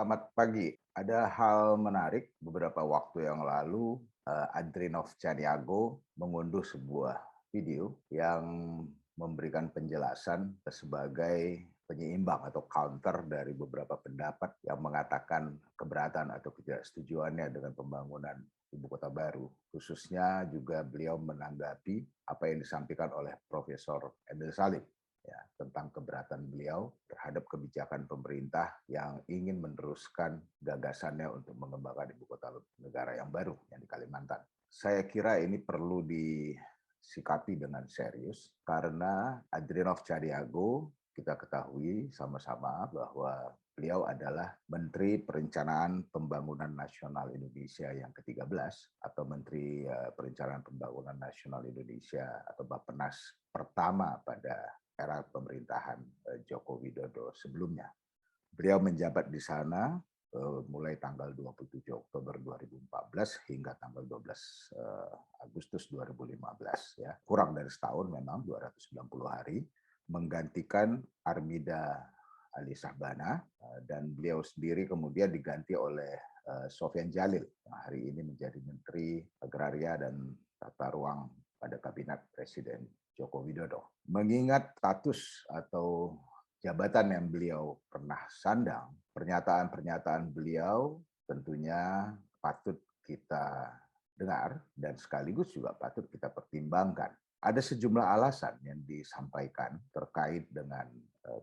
Selamat pagi. Ada hal menarik beberapa waktu yang lalu, Adrinov Caniago mengunduh sebuah video yang memberikan penjelasan sebagai penyeimbang atau counter dari beberapa pendapat yang mengatakan keberatan atau ketidaksetujuannya dengan pembangunan ibu kota baru. Khususnya juga beliau menanggapi apa yang disampaikan oleh Profesor Emil Salim ya, tentang keberatan beliau terhadap kebijakan pemerintah yang ingin meneruskan gagasannya untuk mengembangkan ibu kota negara yang baru yang di Kalimantan. Saya kira ini perlu disikapi dengan serius karena Adrinov Caniago kita ketahui sama-sama bahwa beliau adalah Menteri Perencanaan Pembangunan Nasional Indonesia yang ke-13 atau Menteri Perencanaan Pembangunan Nasional Indonesia atau Bappenas pertama pada era pemerintahan Joko Widodo sebelumnya. Beliau menjabat di sana mulai tanggal 27 Oktober 2014 hingga tanggal 12 Agustus 2015 ya. Kurang dari setahun memang 290 hari menggantikan Armida Ali Sahbana dan beliau sendiri kemudian diganti oleh Sofyan Jalil yang hari ini menjadi Menteri Agraria dan Tata Ruang pada Kabinet Presiden Joko Widodo. Mengingat status atau jabatan yang beliau pernah sandang, pernyataan-pernyataan beliau tentunya patut kita dengar dan sekaligus juga patut kita pertimbangkan. Ada sejumlah alasan yang disampaikan terkait dengan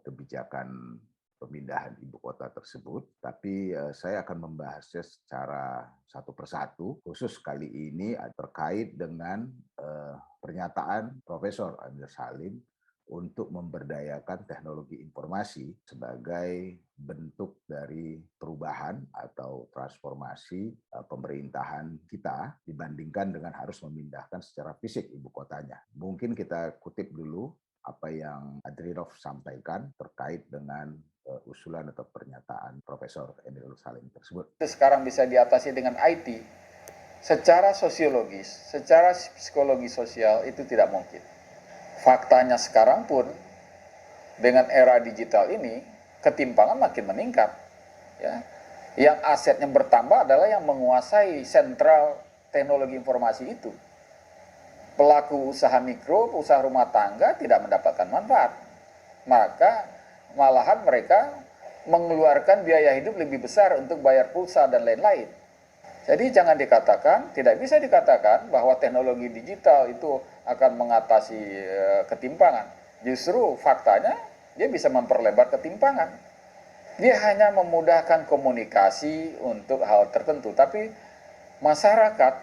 kebijakan pemindahan ibu kota tersebut, tapi saya akan membahasnya secara satu persatu, khusus kali ini terkait dengan pernyataan Profesor Emil Salim untuk memberdayakan teknologi informasi sebagai bentuk dari perubahan atau transformasi pemerintahan kita dibandingkan dengan harus memindahkan secara fisik ibu kotanya. Mungkin kita kutip dulu apa yang Adrinov sampaikan terkait dengan usulan atau pernyataan Profesor Emil Salim tersebut. Sekarang bisa diatasi dengan IT. Secara sosiologis, secara psikologi sosial itu tidak mungkin. Faktanya sekarang pun dengan era digital ini ketimpangan makin meningkat. Ya. Yang asetnya bertambah adalah yang menguasai sentral teknologi informasi itu. Pelaku usaha mikro, usaha rumah tangga tidak mendapatkan manfaat. Maka malahan mereka mengeluarkan biaya hidup lebih besar untuk bayar pulsa dan lain-lain. Jadi jangan dikatakan, tidak bisa dikatakan bahwa teknologi digital itu akan mengatasi ketimpangan. Justru faktanya dia bisa memperlebar ketimpangan. Dia hanya memudahkan komunikasi untuk hal tertentu, tapi masyarakat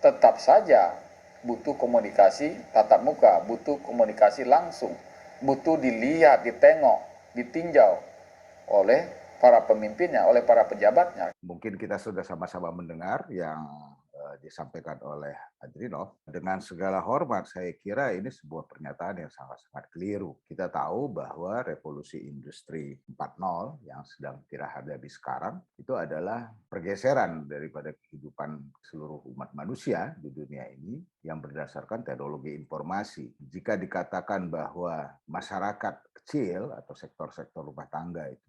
tetap saja butuh komunikasi tatap muka, butuh komunikasi langsung, butuh dilihat, ditengok, ditinjau oleh para pemimpinnya, oleh para pejabatnya. Mungkin kita sudah sama-sama mendengar yang disampaikan oleh Adrinov. Dengan segala hormat, saya kira ini sebuah pernyataan yang sangat-sangat keliru. Kita tahu bahwa revolusi industri 4.0 yang sedang kita hadapi sekarang itu adalah pergeseran daripada kehidupan seluruh umat manusia di dunia ini yang berdasarkan teknologi informasi. Jika dikatakan bahwa masyarakat kecil atau sektor-sektor rumah tangga itu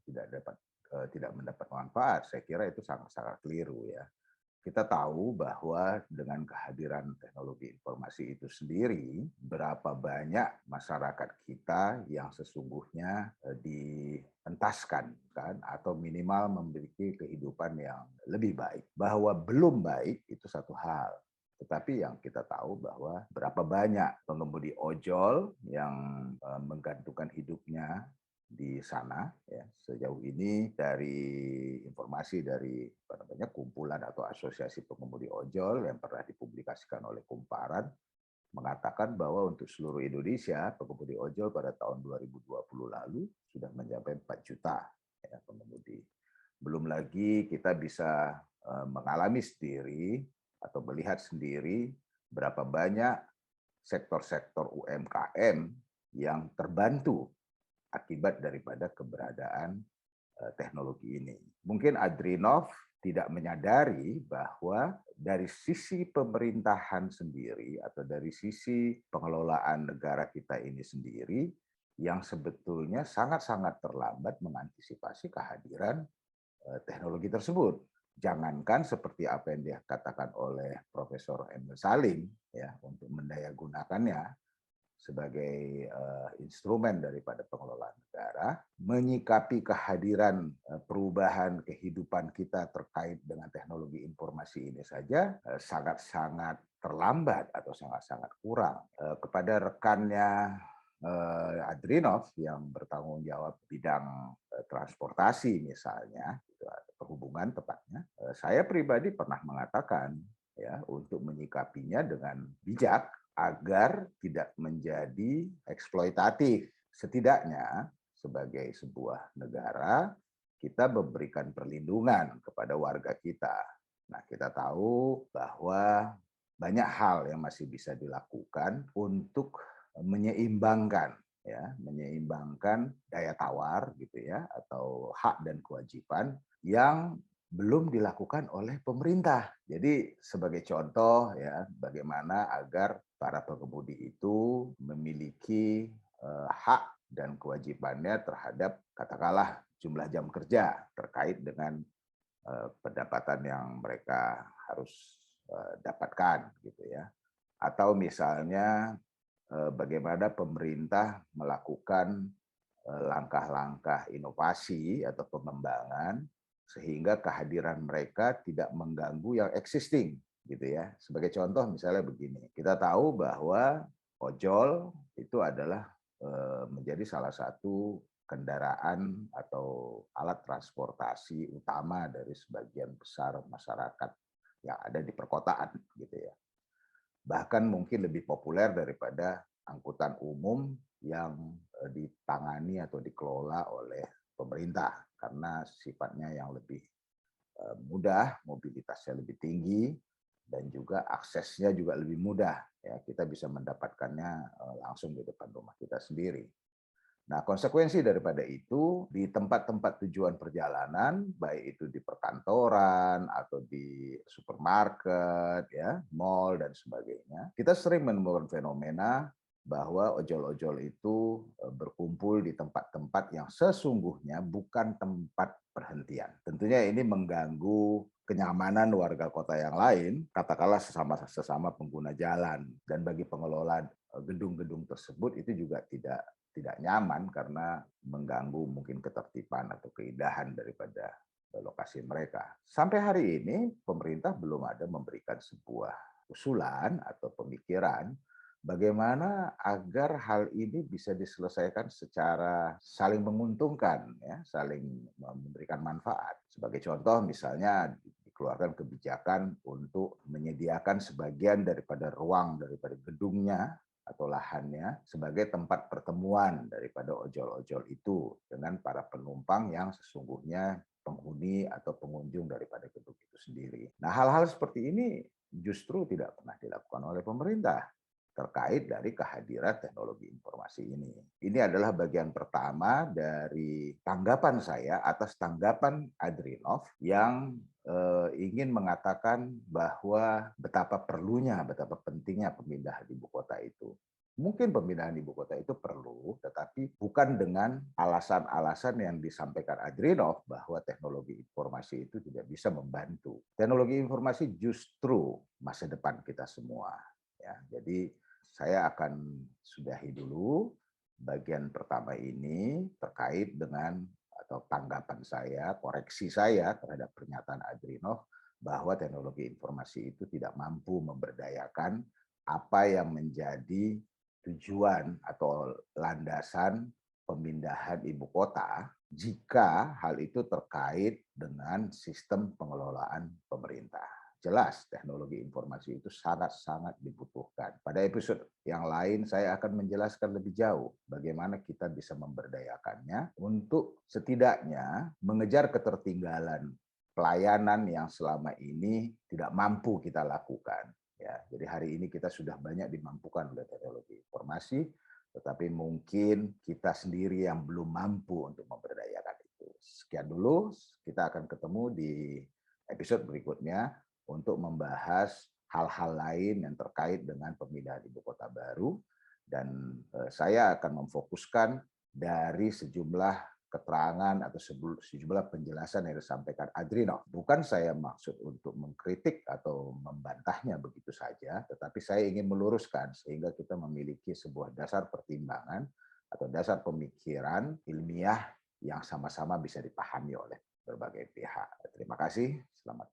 tidak mendapat manfaat, saya kira itu sangat-sangat keliru ya. Kita tahu bahwa dengan kehadiran teknologi informasi itu sendiri, berapa banyak masyarakat kita yang sesungguhnya dientaskan kan atau minimal memiliki kehidupan yang lebih baik. Bahwa belum baik itu satu hal. Tetapi yang kita tahu bahwa berapa banyak pengemudi ojol yang menggantungkan hidupnya di sana ya. Sejauh ini dari informasi dari kumpulan atau asosiasi pengemudi ojol yang pernah dipublikasikan oleh Kumparan mengatakan bahwa untuk seluruh Indonesia pengemudi ojol pada tahun 2020 lalu sudah mencapai 4 juta ya, pengemudi. Belum lagi kita bisa mengalami sendiri atau melihat sendiri berapa banyak sektor-sektor UMKM yang terbantu akibat daripada keberadaan teknologi ini. Mungkin Adrinov tidak menyadari bahwa dari sisi pemerintahan sendiri atau dari sisi pengelolaan negara kita ini sendiri yang sebetulnya sangat-sangat terlambat mengantisipasi kehadiran teknologi tersebut. Jangankan seperti apa yang dikatakan oleh Profesor Emil Salim ya untuk mendayagunakannya sebagai instrumen daripada pengelolaan negara, menyikapi kehadiran perubahan kehidupan kita terkait dengan teknologi informasi ini saja sangat-sangat terlambat atau sangat-sangat kurang. Kepada rekannya Adrinov yang bertanggung jawab bidang transportasi misalnya, perhubungan tepatnya, saya pribadi pernah mengatakan ya untuk menyikapinya dengan bijak agar tidak menjadi eksploitatif. Setidaknya sebagai sebuah negara kita memberikan perlindungan kepada warga kita. Nah, kita tahu bahwa banyak hal yang masih bisa dilakukan untuk menyeimbangkan menyeimbangkan daya tawar gitu ya atau hak dan kewajiban yang belum dilakukan oleh pemerintah. Jadi sebagai contoh ya bagaimana agar para pengemudi itu memiliki hak dan kewajibannya terhadap katakanlah jumlah jam kerja terkait dengan pendapatan yang mereka harus dapatkan gitu ya. Atau misalnya bagaimana pemerintah melakukan langkah-langkah inovasi atau pengembangan sehingga kehadiran mereka tidak mengganggu yang existing gitu ya. Sebagai contoh misalnya begini, kita tahu bahwa ojol itu adalah menjadi salah satu kendaraan atau alat transportasi utama dari sebagian besar masyarakat yang ada di perkotaan gitu ya. Bahkan mungkin lebih populer daripada angkutan umum yang ditangani atau dikelola oleh pemerintah karena sifatnya yang lebih mudah, mobilitasnya lebih tinggi, dan juga aksesnya juga lebih mudah. Ya, kita bisa mendapatkannya langsung di depan rumah kita sendiri. Nah, konsekuensi daripada itu di tempat-tempat tujuan perjalanan, baik itu di perkantoran atau di supermarket, ya, mall dan sebagainya, kita sering menemukan fenomena bahwa ojol-ojol itu berkumpul di tempat-tempat yang sesungguhnya bukan tempat perhentian. Tentunya ini mengganggu kenyamanan warga kota yang lain, katakanlah sesama pengguna jalan, dan bagi pengelola gedung-gedung tersebut itu juga tidak nyaman karena mengganggu mungkin ketertiban atau keindahan daripada lokasi mereka. Sampai hari ini pemerintah belum ada memberikan sebuah usulan atau pemikiran bagaimana agar hal ini bisa diselesaikan secara saling menguntungkan, ya, saling memberikan manfaat. Sebagai contoh misalnya dikeluarkan kebijakan untuk menyediakan sebagian daripada ruang daripada gedungnya atau lahannya sebagai tempat pertemuan daripada ojol-ojol itu dengan para penumpang yang sesungguhnya penghuni atau pengunjung daripada gedung itu sendiri. Nah, hal-hal seperti ini justru tidak pernah dilakukan oleh pemerintah terkait dari kehadiran teknologi informasi ini. Ini adalah bagian pertama dari tanggapan saya atas tanggapan Adrinov yang ingin mengatakan bahwa betapa perlunya, betapa pentingnya pemindahan ibu kota itu. Mungkin pemindahan ibu kota itu perlu, tetapi bukan dengan alasan-alasan yang disampaikan Adrinov bahwa teknologi informasi itu tidak bisa membantu. Teknologi informasi justru masa depan kita semua. Ya, jadi saya akan sudahi dulu bagian pertama ini terkait dengan atau tanggapan saya, koreksi saya terhadap pernyataan Adrinov bahwa teknologi informasi itu tidak mampu memberdayakan apa yang menjadi tujuan atau landasan pemindahan ibu kota jika hal itu terkait dengan sistem pengelolaan pemerintah. Jelas teknologi informasi itu sangat-sangat dibutuhkan. Pada episode yang lain saya akan menjelaskan lebih jauh bagaimana kita bisa memberdayakannya untuk setidaknya mengejar ketertinggalan pelayanan yang selama ini tidak mampu kita lakukan. Ya, jadi hari ini kita sudah banyak dimampukan oleh teknologi informasi, tetapi mungkin kita sendiri yang belum mampu untuk memberdayakan itu. Sekian dulu, kita akan ketemu di episode berikutnya untuk membahas hal-hal lain yang terkait dengan pemindahan ibu kota baru, dan saya akan memfokuskan dari sejumlah keterangan atau sejumlah penjelasan yang disampaikan Adrinov. Bukan saya maksud untuk mengkritik atau membantahnya begitu saja, tetapi saya ingin meluruskan sehingga kita memiliki sebuah dasar pertimbangan atau dasar pemikiran ilmiah yang sama-sama bisa dipahami oleh berbagai pihak. Terima kasih. Selamat.